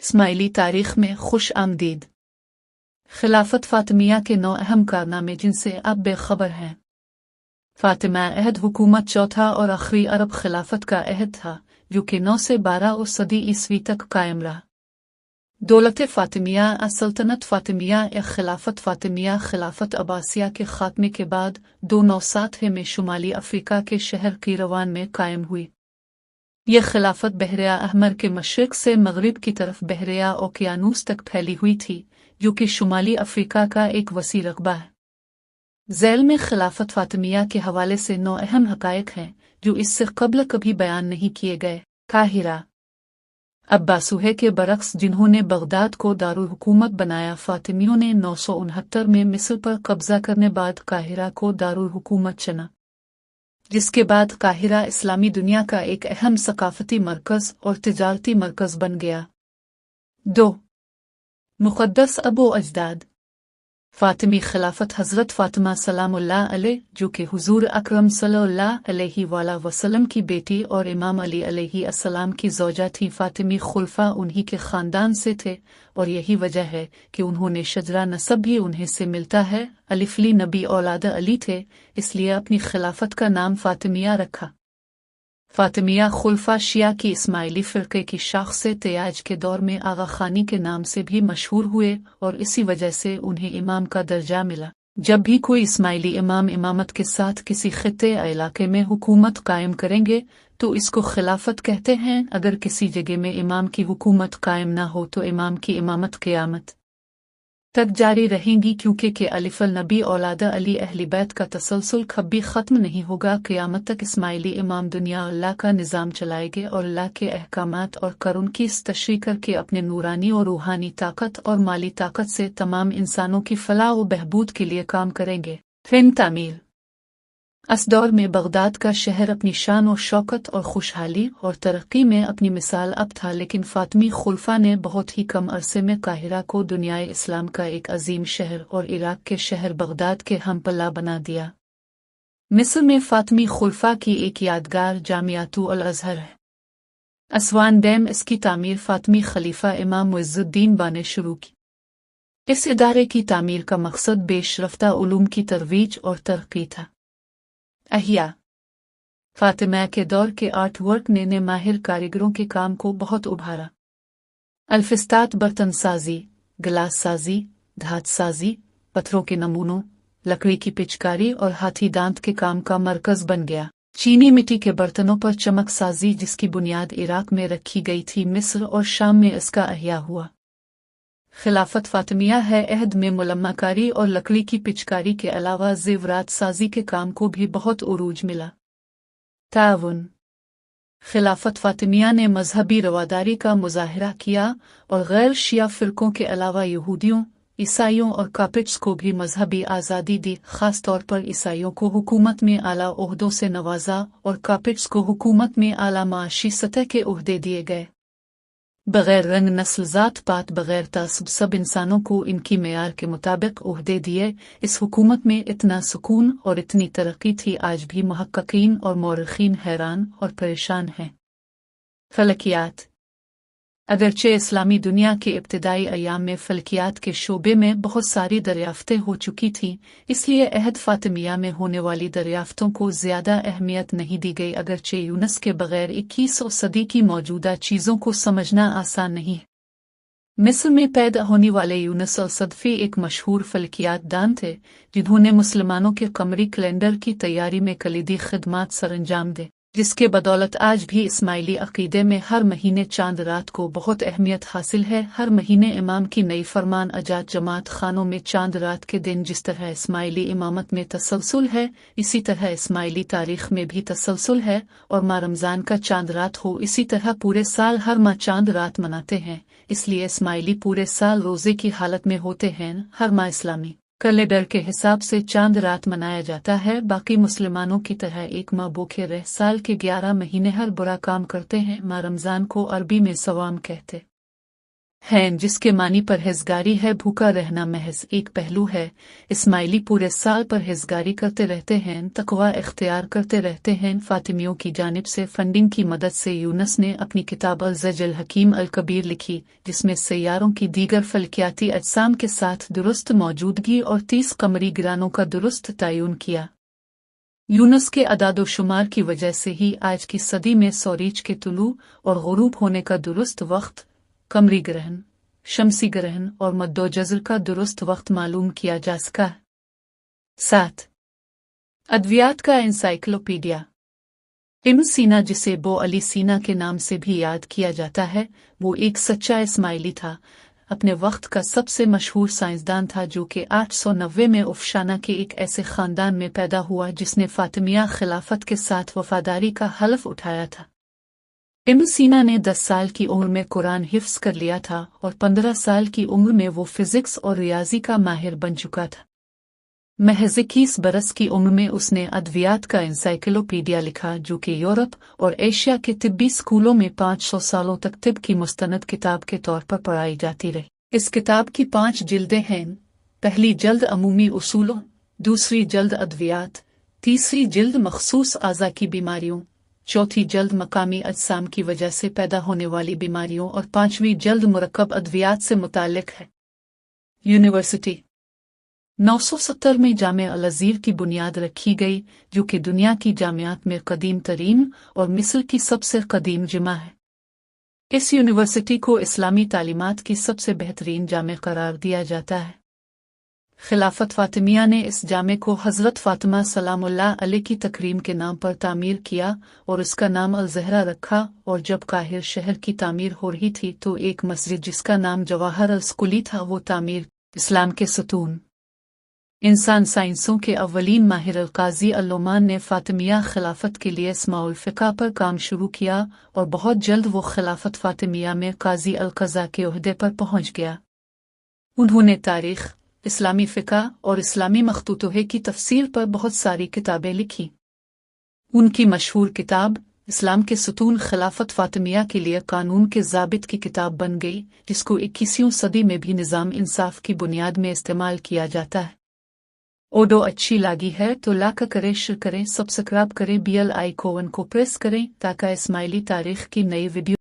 इस्माइली तारीख में खुश आमदीद। खिलाफत फातिमिया के 9 अहम कारनामे जिनसे आप बेखबर हैं। फातिमा अहद हुकूमत चौथा और आखिरी अरब खिलाफत का अहद था जो कि 9 से 12 सदी ईस्वी तक कायम रहा। दौलत फातिमिया सल्तनत फातिमिया या खिलाफत फातिमिया खिलाफत अब्बासिया के खात्मे के बाद 297 में शुमाली अफ्रीका के शहर कीरवान में कायम हुई। यह खिलाफत बहरिया अहमर के मशरिक से मगरिब की तरफ बहरिया ओकियानूस तक फैली हुई थी जो कि शुमाली अफ्रीका का एक वसी रकबा है। ज़ैल में खिलाफत फातिमिया के हवाले से 9 अहम हक़ाइक़ हैं जो इससे कबल कभी बयान नहीं किए गए। काहिरा अब्बासुहे के बरक्स जिन्होंने बगदाद को दारुल हुकूमत बनाया, फातिमियों ने 969 में मिस्र पर कब्जा करने बाद काहिरा को दारुल हुकूमत चुना, जिसके बाद काहिरा इस्लामी दुनिया का एक अहम सकाफती मरकज़ और तिजारती मरकज़ बन गया। 2. मुक़द्दस अबू अजदाद फातिमी खिलाफत हज़रत फ़ातिमा सलामुल्लाह अलैह जो कि हुज़ूर अकरम सल्लल्लाहु अलैहि वसल्लम की बेटी और इमाम अली अलैहि अस्सलाम की ज़ौजा थी। फातिमी खुलफा उन्हीं के ख़ानदान से थे और यही वजह है कि उन्होंने शजरा नसब भी उन्हीं से मिलता है। अलिफली नबी औलाद अली थे, इसलिए अपनी खिलाफत का नाम फातिमिया रखा। फातिमिया खुलफा शिया की इस्माइली फ़िरक़े की शाख से थे, आज के दौर में आगा खानी के नाम से भी मशहूर हुए और इसी वजह से उन्हें इमाम का दर्जा मिला। जब भी कोई इस्माइली इमाम इमामत के साथ किसी खित्ते या इलाके में हुकूमत कायम करेंगे तो इसको खिलाफत कहते हैं। अगर किसी जगह में इमाम की हुकूमत कायम ना हो तो इमाम की इमामत क़यामत तक जारी रहेंगी, क्योंकि के अलिफल नबी औलाद अली अहली बैत का तसलसल कभी ख़त्म नहीं होगा। क़यामत तक इस्माइली इमाम दुनिया अल्लाह का निज़ाम चलाएंगे और अल्लाह के अहकामात और करुन की तशरीह करके अपने नूरानी और रूहानी ताकत और माली ताकत से तमाम इंसानों की फलाह व बहबूद के लिए काम करेंगे। फिर तामीर इस दौर में बगदाद का शहर अपनी शान और शौकत और खुशहाली और तरक्की में अपनी मिसाल अब था, लेकिन फातिमी खुलफा ने बहुत ही कम अरसे में काहिरा को दुनियाए इस्लाम का एक अजीम शहर और इराक के शहर बगदाद के हमपल्ला बना दिया। मिस्र में फातिमी खुलफा की एक यादगार जामियातु अल अज़हर है। असवान डैम इसकी तामीर फातिमी खलीफा इमाम मुइज़्ज़ुद्दीन बा ने शुरू की। इस इदारे की तामीर का मकसद पेशरफ्ता उलूम की तरवीज और तरक्की था। अहिया फातिमा के दौर के आर्ट वर्क ने माहिर कारीगरों के काम को बहुत उभारा। अल्फिस्तात बर्तन साजी, गिलास साजी, धात साजी, पत्थरों के नमूनों, लकड़ी की पिचकारी और हाथी दांत के काम का मरकज बन गया। चीनी मिट्टी के बर्तनों पर चमक साजी जिसकी बुनियाद इराक में रखी गई थी, मिस्र और शाम में इसका अहिया हुआ। खिलाफत फातिमिया है अहद में मुलम्माकारी और लकड़ी की पिचकारी के अलावा ज़ेवरात साजी के काम को भी बहुत उरूज मिला। ताउन खिलाफत फातिमिया ने मजहबी रवादारी का मुजाहरा किया और गैर शिया फ़िरक़ों के अलावा यहूदियों, ईसाइयों और कापिट्स को भी मजहबी आज़ादी दी। ख़ास तौर पर ईसाइयों को हुकूमत में आला ओहदों से नवाजा और कापिट्स को हुकूमत में आला माशी सतह के ओहदे दिए गए। बग़ैर रंग, नस्ल, ज़ात पात, बग़ैर तासुब सब इंसानों को इनकी मेयार के मुताबिक ओहदे दिए। इस हुकूमत में इतना सुकून और इतनी तरक्की थी, आज भी मुहक्किकीन और मौरख़ीन हैरान और परेशान हैं। फ़लकियात अगरचे इस्लामी दुनिया के इब्तिदाई अयाम में फ़लकियात के शोबे में बहुत सारी दरियाफ़तें हो चुकी थीं, इसलिए अहद फ़ातिमिया में होने वाली दरियाफ़तों को ज़्यादा अहमियत नहीं दी गई। अगरचे यूनस के बग़ैर 21वीं सदी की मौजूदा चीज़ों को समझना आसान नहीं। मिस्र में पैदा होने वाले यूनस अल-सदफ़ी एक मशहूर फ़लकियात दान थे जिन्होंने मुसलमानों के कमरी कैलेंडर की तैयारी में कलीदी खिदमात सरअंजाम दे, जिसके बदौलत आज भी इस्माइली अक़ीदे में हर महीने चांद रात को बहुत अहमियत हासिल है। हर महीने इमाम की नई फरमान अजात जमात खानों में चांद रात के दिन जिस तरह इस्माइली इमामत में तसलसल है, इसी तरह इस्माइली तारीख़ में भी तसलसल है। और माह रमज़ान का चांद रात हो, इसी तरह पूरे साल हर माह चांद रात मनाते हैं, इसलिए इस्माइली पूरे साल रोज़े की हालत में होते हैं। हर माह इस्लामी कैलेंडर के हिसाब से चांद रात मनाया जाता है। बाकी मुसलमानों की तरह एक माह भूखे रह साल के 11 महीने हर बुरा काम करते हैं। माह रमज़ान को अरबी में सवाम कहते। हैं जिसके मानी परहेजगारी है। भूखा रहना महज एक पहलू है। इस्माइली पूरे साल परहेजगारी करते रहते हैं, तकवा इख्तियार करते रहते हैं। फातिमियों की जानिब से फंडिंग की मदद से यूनुस ने अपनी किताब अल-ज़ज्ज हकीम अल-कबीर लिखी, जिसमें सैयारों की दीगर फल्कियाती अजसाम के साथ दुरुस्त मौजूदगी और 30 कमरी गिरानों का दुरुस्त तयन किया। यूनुस के अदादोशुमार की वजह से ही आज की सदी में सूरज के तुलू और गुरूब होने का दुरुस्त वक्त, कमरी ग्रहण, शमसी ग्रहण और मद्दोजज़र का दुरुस्त वक्त मालूम किया जा सका। 7. अद्वियात का एनसाइक्लोपीडिया। इब्न सीना, जिसे बो अली सीना के नाम से भी याद किया जाता है, वो एक सच्चा इस्माइली था। अपने वक्त का सबसे मशहूर साइंसदान था, जो कि 890 में उफशाना के एक ऐसे खानदान में पैदा हुआ जिसने फातिमिया खिलाफत के साथ वफादारी का हलफ उठाया था। इब्न सीना ने 10 साल की उम्र में कुरान हिफ्स कर लिया था और 15 साल की उम्र में वो फिजिक्स और रियाजी का माहिर बन चुका था। महज 21 बरस की उम्र में उसने अद्वियात का एनसाइक्लोपीडिया लिखा, जो कि यूरोप और एशिया के तिब्बी स्कूलों में 500 सालों तक तिब की मुस्तनद किताब के तौर पर पढ़ाई जाती रही। इस किताब की 5 जिल्दें हैं। पहली जल्द अमूमी उसूलों, दूसरी जल्द अद्वियात, तीसरी जल्द मखसूस आज़ा की बीमारियों, चौथी जल्द मकामी अजसाम की वजह से पैदा होने वाली बीमारियों और 5वीं जल्द मुरक्कब अद्वियात से मुताल्लिक है। यूनिवर्सिटी 970 में जामे अल-अज़ीर की बुनियाद रखी गई, जो कि दुनिया की जामियात में कदीम तरीन और मिस्र की सबसे कदीम जमा है। इस यूनिवर्सिटी को इस्लामी तालीमात की सबसे बेहतरीन जामे करार दिया जाता है। खिलाफत फातिमिया ने इस जामे को हज़रत फ़ातिमा सलामुल्लाह अलैह की तकरीम के नाम पर तामीर किया और इसका नाम अल-ज़हरा रखा। और जब काहिर शहर की तामीर हो रही थी तो एक मस्जिद जिसका नाम जवाहर अल-स्कूली था, वो तामीर। इस्लाम के सतून। इंसान साइंसों के अव्वलीन माहिर अल-क़ाज़ी अल-नोमान ने फातिमिया खिलाफत के लिए इस्माउल फ़िक़ा पर काम शुरू किया और बहुत जल्द वो खिलाफत फातिमिया में क़ाज़ी अल-क़ज़ा के ओहदे पर पहुंच गया। उन्होंने तारीख़, इस्लामी फ़िक़ा और इस्लामी मख़तूतों की तफ़सीर पर बहुत सारी किताबें लिखी। उनकी मशहूर किताब इस्लाम के सतून खिलाफत फातिमिया के लिए कानून के ज़ाबित की किताब बन गई, जिसको 21वीं सदी में भी निज़ाम इंसाफ की बुनियाद में इस्तेमाल किया जाता है। ओडो अच्छी लगी है तो लाइक करें, शेयर करें, सब्सक्राइब करें, बेल आइकॉन को प्रेस करें ताकि इस्माइली तारीख़ की नई वीडियो